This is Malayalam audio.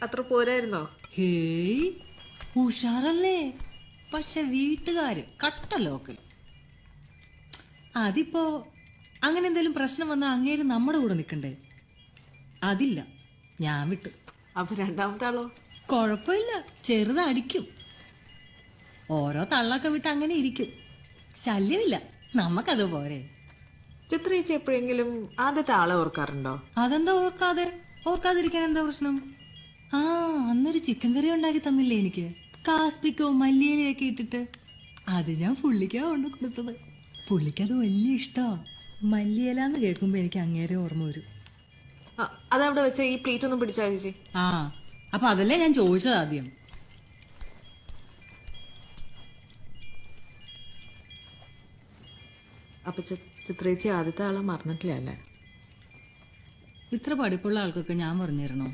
അത്ര പോരായിരുന്നോ? ഹേയ് ഉഷാറല്ലേ, പക്ഷെ വീട്ടുകാര് കട്ടലോക്കൽ. അതിപ്പോ അങ്ങനെ എന്തെങ്കിലും പ്രശ്നം വന്നാൽ അങ്ങേര് നമ്മുടെ കൂടെ നിൽക്കണ്ടേ? അതില്ല, ഞാൻ വിട്ടു. അപ്പൊ രണ്ടാമത്തെ ആളോ? കുഴപ്പമില്ല, ചെറുതടിക്കും. ഓരോ തള്ളൊക്കെ വിട്ട് അങ്ങനെ ഇരിക്കും, ശല്യമില്ല. നമുക്കത് പോരെ. ചിത്രേച്ചി എപ്പോഴെങ്കിലും ആദ്യത്തെ ആളെ ഓർക്കാറുണ്ടോ? അതെന്താ ഓർക്കാതിരിക്കാൻ എന്താ പ്രശ്നം? ആ, അന്നൊരു ചിക്കൻ കറി ഉണ്ടാക്കി തന്നില്ലേ എനിക്ക്, കാസ്പിക്കോ മല്ലിയിലയൊക്കെ ഇട്ടിട്ട്. അത് ഞാൻ പുള്ളിക്കാ കൊണ്ട് കൊടുത്തത്. പുള്ളിക്കത് വലിയ ഇഷ്ടമാ. മല്ലിയിലാന്ന് കേൾക്കുമ്പോ എനിക്ക് അങ്ങേരെ ഓർമ്മ വരും. അതവിടെ വെച്ച ഈ പ്ലേറ്റ് ഒന്നും പിടിച്ചാ ചേച്ചി. ആ, അപ്പൊ അതല്ലേ ഞാൻ ചോദിച്ചത് ആദ്യം. അപ്പൊ ചിത്രേച്ചി ആദ്യത്തെ ആളെ മറന്നിട്ടില്ല അല്ലേ? ഇത്ര പഠിപ്പുള്ള ആൾക്കൊക്കെ ഞാൻ പറഞ്ഞു തരണോ?